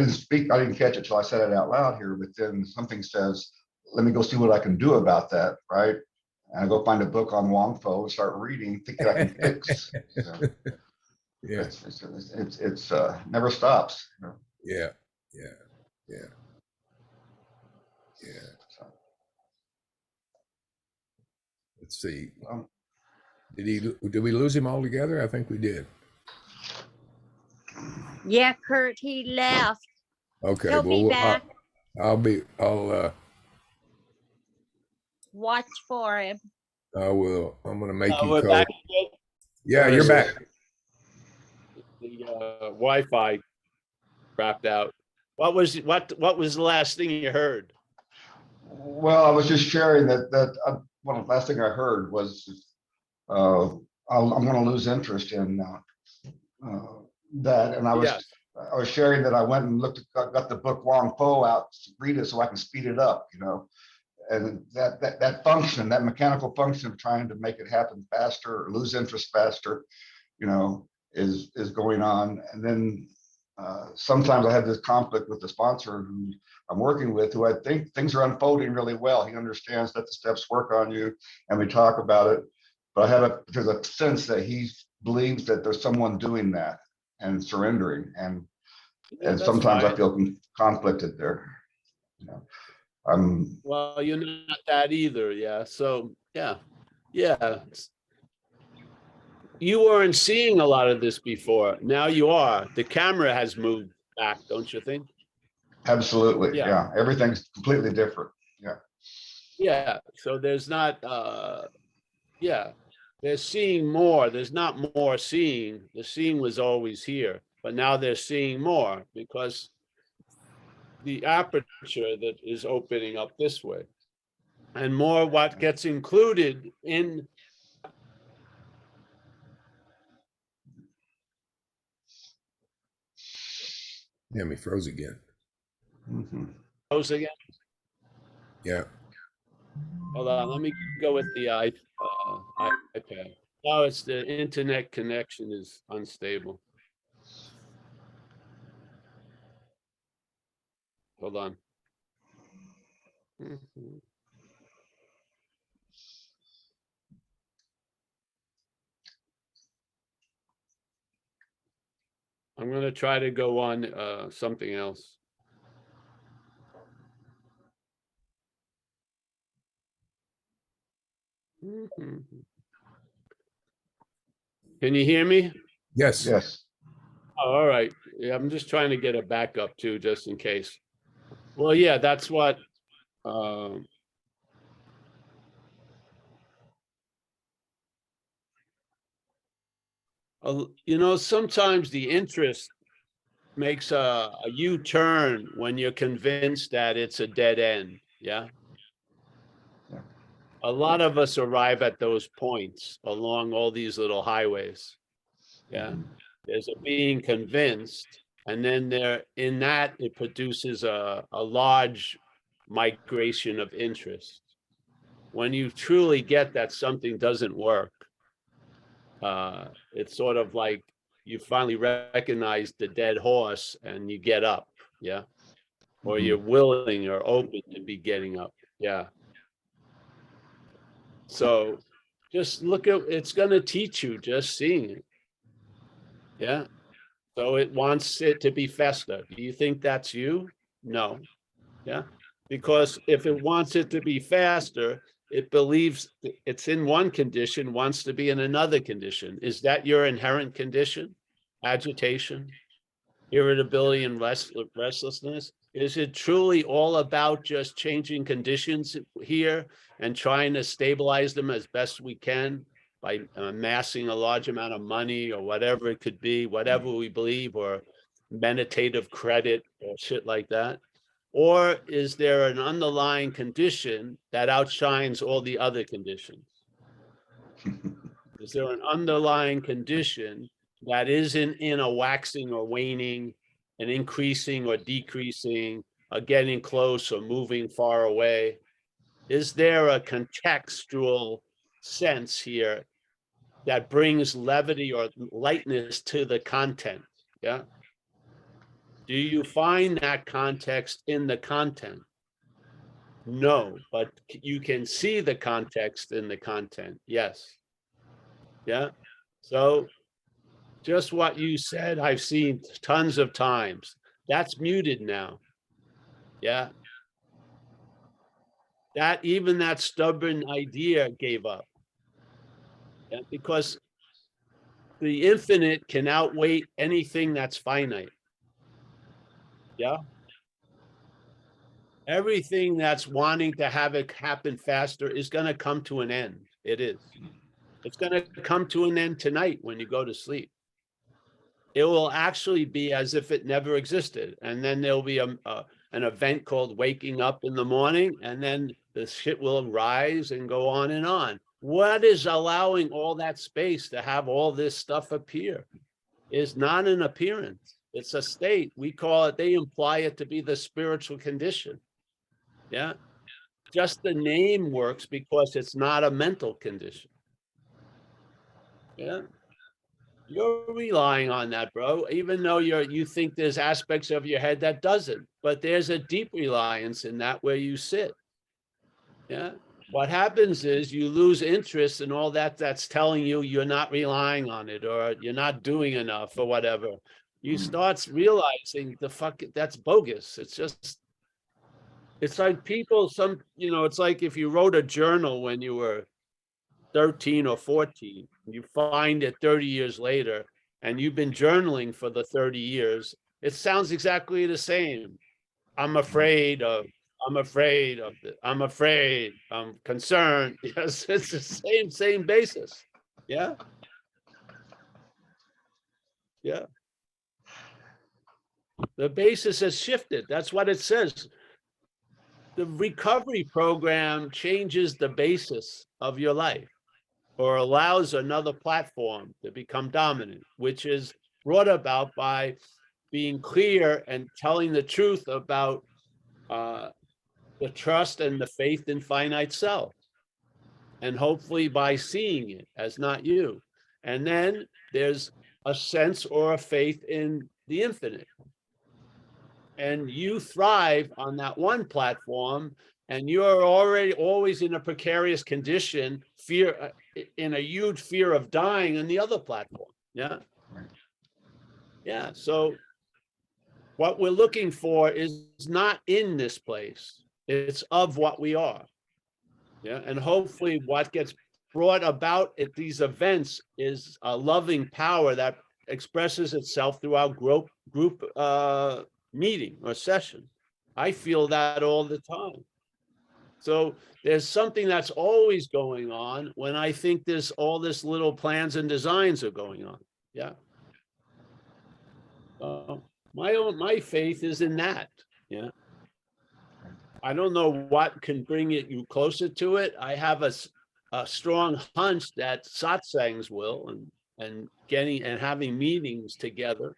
Speaker 6: didn't catch it till I said it out loud here, but then something says, let me go see what I can do about that, right? And I go find a book on Wong Fo and start reading, thinking I can fix. So
Speaker 3: Yeah.
Speaker 6: It's never stops.
Speaker 3: Yeah.
Speaker 6: So,
Speaker 3: Let's see. Did we lose him altogether? I think we did.
Speaker 7: Yeah, Kurt, he left.
Speaker 3: Okay.
Speaker 7: He'll be back.
Speaker 3: I'll
Speaker 7: Watch for him.
Speaker 3: I will. I'm going to make you
Speaker 2: We're
Speaker 3: code.
Speaker 2: back.
Speaker 3: Yeah, you're back.
Speaker 2: The Wi-Fi crapped out. What was the last thing you heard?
Speaker 6: well, I was just sharing that one of the last thing I heard was I'm going to lose interest in that, and I was sharing that I went and got the book Wong Fo out to read it so I can speed it up, and that function, that mechanical function of trying to make it happen faster or lose interest faster, is going on. And then sometimes I have this conflict with the sponsor who I'm working with, who I think things are unfolding really well. He understands that the steps work on you, and we talk about it. But there's a sense that he believes that there's someone doing that, and surrendering.
Speaker 2: Yeah,
Speaker 6: And
Speaker 2: that's
Speaker 6: sometimes I
Speaker 2: fine.
Speaker 6: feel conflicted there. You know, I'm
Speaker 2: Well, you're not that either, yeah, so, yeah. You weren't seeing a lot of this before, now you are. The camera has moved back, don't you think?
Speaker 6: absolutely,
Speaker 2: Yeah.
Speaker 6: yeah, everything's completely different. Yeah.
Speaker 2: Yeah, so there's not, yeah, they're seeing more, there's not more seeing, the seeing was always here, but now they're seeing more because the aperture that is opening up this way. And more what gets included in.
Speaker 3: Yeah, me froze again.
Speaker 6: Mhm.
Speaker 2: Those again,
Speaker 3: Yeah.
Speaker 2: hold on, let me go with the iPad. Oh, it's the internet connection is unstable. Hold on. Mhm. I'm gonna try to go on something else. Mhm. Can you hear me?
Speaker 3: Yes.
Speaker 6: Yes.
Speaker 2: Oh, all right. Yeah, I'm just trying to get a backup too, just in case. Well, yeah, that's what. Um, you know, sometimes the interest makes a U-turn when you're convinced that it's a dead end. Yeah.
Speaker 6: Yeah.
Speaker 2: A lot of us arrive at those points along all these little highways. Yeah.
Speaker 6: Mhm.
Speaker 2: There's a being convinced, and then there in that it produces a large migration of interest. When you truly get that something doesn't work, it's sort of like you finally recognize the dead horse and you get up. Yeah. Or
Speaker 6: Mhm.
Speaker 2: you're willing or open to be getting up. Yeah. So just look at, it's going to teach you just seeing it. Yeah. So it wants it to be faster. Do you think that's you? No. Yeah. Because if it wants it to be faster, it believes it's in one condition, wants to be in another condition. Is that your inherent condition? Agitation, irritability, and restlessness? Is it truly all about just changing conditions here and trying to stabilize them as best we can by amassing a large amount of money or whatever it could be, whatever we believe, or meditative credit or shit like that? Or is there an underlying condition that outshines all the other conditions? Is there an underlying condition that isn't in a waxing or waning, an increasing or decreasing, a getting close or moving far away? Is there a contextual sense here that brings levity or lightness to the content? Yeah. Do you find that context in the content? No, but you can see the context in the content. Yes. Yeah. So just what you said, I've seen tons of times. That's muted now. Yeah. That even that stubborn idea gave up. Yeah, because the infinite can outweigh anything that's finite. Yeah. Everything that's wanting to have it happen faster is going to come to an end. It is. It's going to come to an end tonight when you go to sleep. It will actually be as if it never existed. And then there'll be an event called waking up in the morning, and then the shit will rise and go on and on. What is allowing all that space to have all this stuff appear is not an appearance. It's a state. We call it, they imply it to be the spiritual condition. Yeah. Just the name works because it's not a mental condition. Yeah. You're relying on that, bro, even though you think there's aspects of your head that doesn't, but there's a deep reliance in that where you sit. Yeah. what happens is you lose interest in all that that's telling you you're not relying on it or you're not doing enough or whatever. You start realizing that's bogus. It's like people, it's like if you wrote a journal when you were 13 or 14, you find it 30 years later, and you've been journaling for the 30 years, it sounds exactly the same. I'm afraid of, I'm afraid of, I'm afraid, I'm concerned. Yes, it's the same basis. Yeah. Yeah. The basis has shifted. That's what it says. The recovery program changes the basis of your life, or allows another platform to become dominant, which is brought about by being clear and telling the truth about the trust and the faith in finite self. And hopefully by seeing it as not you. And then there's a sense or a faith in the infinite. And you thrive on that one platform, and you're already always in a precarious condition, in a huge fear of dying on the other platform. Yeah. Yeah. So what we're looking for is not in this place. It's of what we are. Yeah. And hopefully what gets brought about at these events is a loving power that expresses itself through our group meeting or session. I feel that all the time. So there's something that's always going on when I think there's all this little plans and designs are going on. Yeah. My faith is in that. Yeah. I don't know what can bring you closer to it. I have a strong hunch that satsangs will, and having meetings together.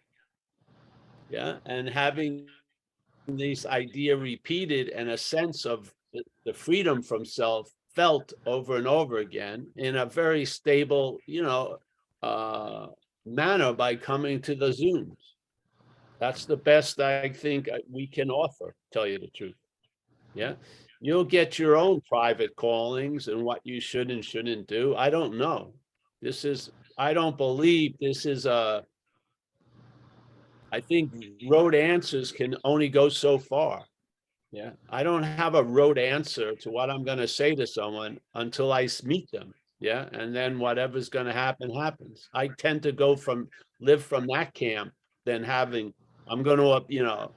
Speaker 2: Yeah. And having this idea repeated and a sense of the freedom from self felt over and over again in a very stable, manner by coming to the Zooms. That's the best I think we can offer, tell you the truth. Yeah. You'll get your own private callings and what you should and shouldn't do. I don't know. I don't believe this is I think rote answers can only go so far. Yeah. I don't have a rote answer to what I'm going to say to someone until I meet them. Yeah. And then whatever's going to happen, happens. I tend to live from that camp than I'm going to,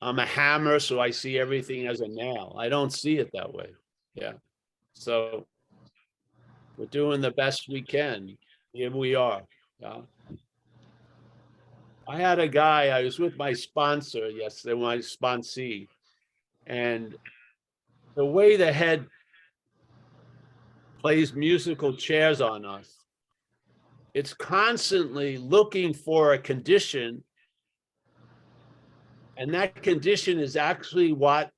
Speaker 2: I'm a hammer, so I see everything as a nail. I don't see it that way. Yeah. So we're doing the best we can. Here we are. Yeah. I had a guy, I was with my sponsor yesterday, my sponsee, and the way the head plays musical chairs on us, it's constantly looking for a condition, and that condition is actually what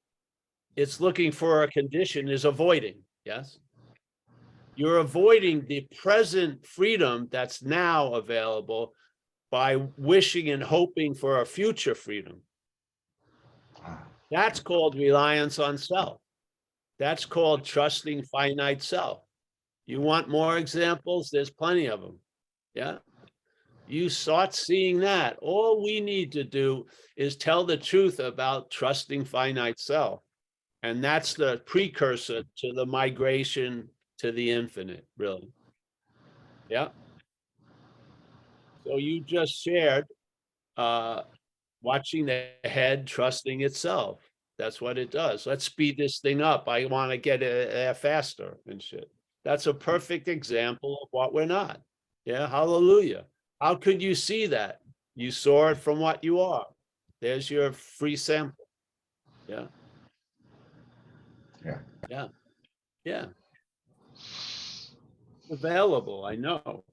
Speaker 2: it's looking for. A condition is avoiding. Yes. You're avoiding the present freedom that's now available by wishing and hoping for a future freedom. That's called reliance on self. That's called trusting finite self. You want more examples? There's plenty of them. Yeah. You start seeing that. All we need to do is tell the truth about trusting finite self. And that's the precursor to the migration to the infinite, really. Yeah. So you just shared watching the head trusting itself. That's what it does. Let's speed this thing up. I want to get it faster and shit. That's a perfect example of what we're not. Yeah, hallelujah. How could you see that? You saw it from what you are. There's your free sample. Yeah.
Speaker 6: Yeah.
Speaker 2: Yeah. Yeah. Available. I know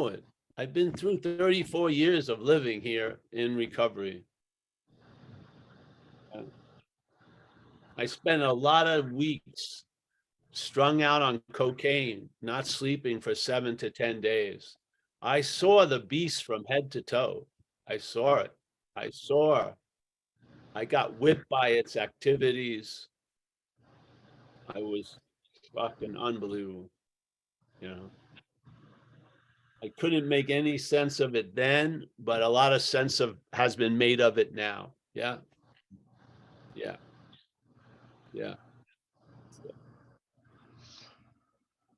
Speaker 2: it. I've been through 34 years of living here in recovery. I spent a lot of weeks strung out on cocaine, not sleeping for 7 to 10 days. I saw the beast from head to toe. I saw it. I got whipped by its activities. I was fucking unbelievable. You know, I couldn't make any sense of it then, but a lot of sense has been made of it now. Yeah. Yeah. Yeah.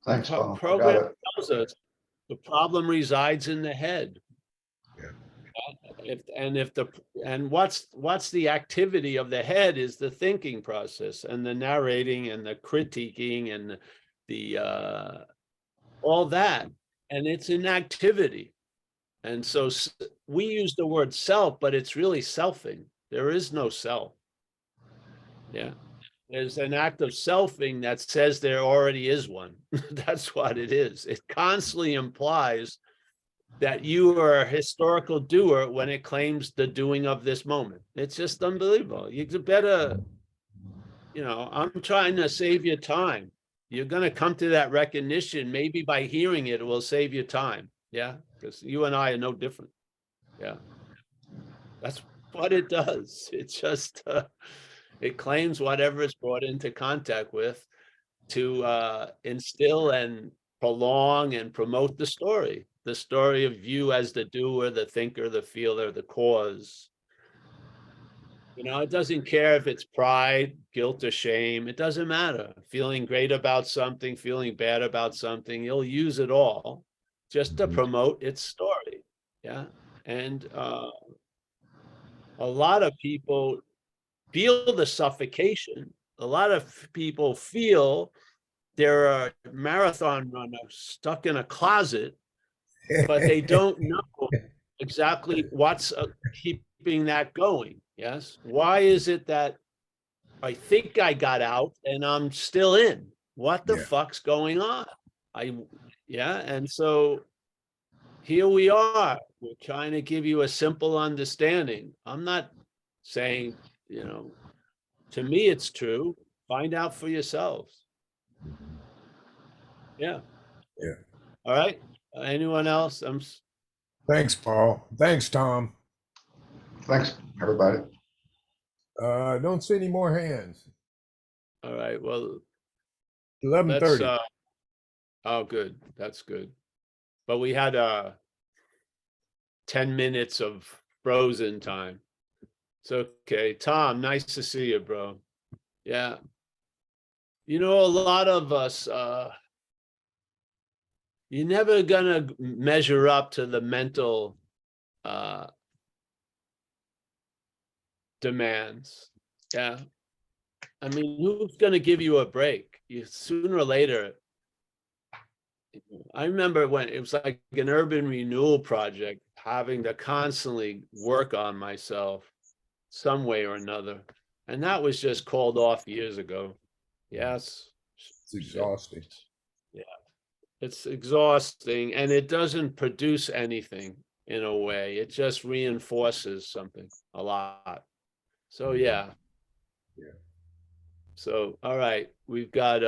Speaker 6: Thanks, Paul. I got
Speaker 2: Program
Speaker 6: it.
Speaker 2: tells us the problem resides in the head.
Speaker 3: Yeah.
Speaker 2: And what's the activity of the head is the thinking process and the narrating and the critiquing and the all that, and it's an activity. And so we use the word self, but it's really selfing. There is no self. Yeah. There's an act of selfing that says there already is one. That's what it is. It constantly implies that you are a historical doer when it claims the doing of this moment. It's just unbelievable. You better, I'm trying to save you time. You're going to come to that recognition. Maybe by hearing it, it will save you time. Yeah. Because you and I are no different. Yeah. That's what it does. It just, it claims whatever it's brought into contact with to instill and prolong and promote the story of you as the doer, the thinker, the feeler, the cause. It doesn't care if it's pride, guilt, or shame. It doesn't matter. Feeling great about something, feeling bad about something, you'll use it all just to promote its story. Yeah. And a lot of people feel the suffocation. A lot of people feel they're a marathon runner stuck in a closet, but they don't know exactly what's keeping that going. Yes. Why is it that I think I got out and I'm still in? What the fuck's going on? And so here we are. We're trying to give you a simple understanding. I'm not saying, to me it's true. Find out for yourselves. Yeah.
Speaker 3: Yeah.
Speaker 2: All right. Anyone else?
Speaker 3: Thanks, Paul. Thanks, Tom.
Speaker 6: Thanks, everybody.
Speaker 3: I don't see any more hands.
Speaker 2: All right. Well,
Speaker 3: 11:30.
Speaker 2: Oh, good. That's good. But we had 10 minutes of frozen time. It's okay. Tom, nice to see you, bro. Yeah. A lot of us, you're never gonna measure up to the mental demands. Yeah. I mean, who's gonna give you a break? Sooner or later. I remember when it was like an urban renewal project, having to constantly work on myself some way or another. And that was just called off years ago. Yes.
Speaker 3: It's exhausting.
Speaker 2: Yeah. It's exhausting, and it doesn't produce anything in a way. It just reinforces something a lot. So yeah. So all right, we've got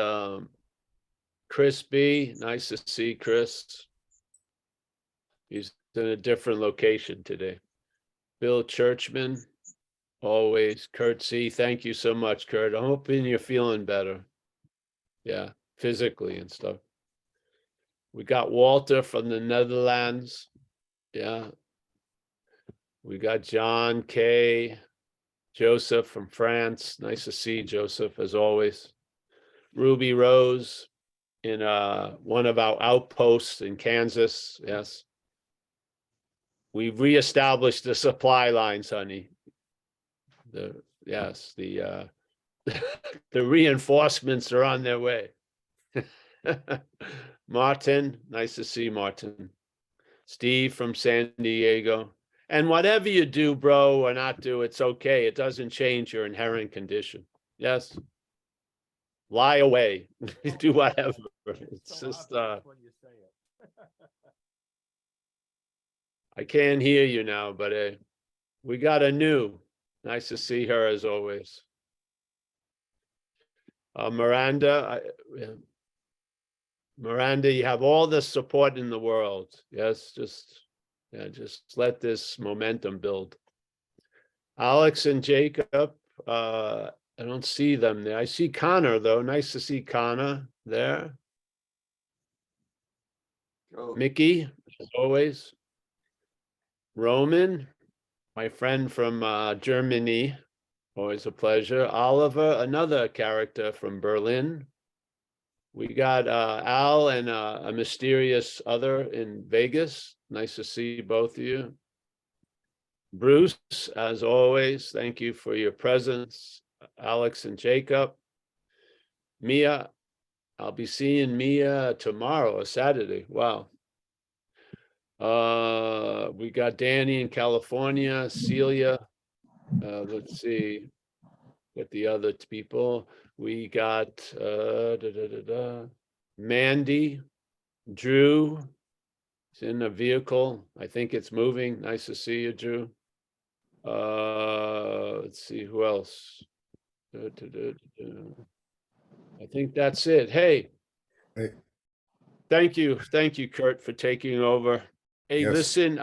Speaker 2: Chris B. Nice to see Chris. He's in a different location today. Bill Churchman, always. Kurt C. Thank you so much, Kurt. I'm hoping you're feeling better. Yeah, physically and stuff. We got Walter from the Netherlands. Yeah. We got John K. Joseph from France. Nice to see Joseph, as always. Ruby Rose in one of our outposts in Kansas. Yes. We've reestablished the supply lines, honey. The reinforcements are on their way. Martin, nice to see Martin. Steve from San Diego. And whatever you do, bro, or not do, it's okay. It doesn't change your inherent condition. Yes. Lie away. Do whatever. It's just I can't hear you now, but we got a new. Nice to see her as always. Miranda, Miranda, you have all the support in the world. Yes, just let this momentum build. Alex and Jacob, I don't see them there. I see Connor though. Nice to see Connor. there? Mickey, as always. Roman, my friend from Germany, always a pleasure. Oliver, another character from Berlin. We got Al and a mysterious other in Vegas. Nice to see both of you. Bruce, as always, thank you for your presence. Alex and Jacob. Mia, I'll be seeing Mia tomorrow, a Saturday. Wow. We got Danny in California, Celia. Let's see, get the other people. We got Mandy, Drew. He's in a vehicle. I think it's moving. Nice to see you, Drew. Let's see who else. I think that's it. Hey,
Speaker 3: Hey.
Speaker 2: thank you, Kurt, for taking over. Hey,
Speaker 3: Yes.
Speaker 2: listen,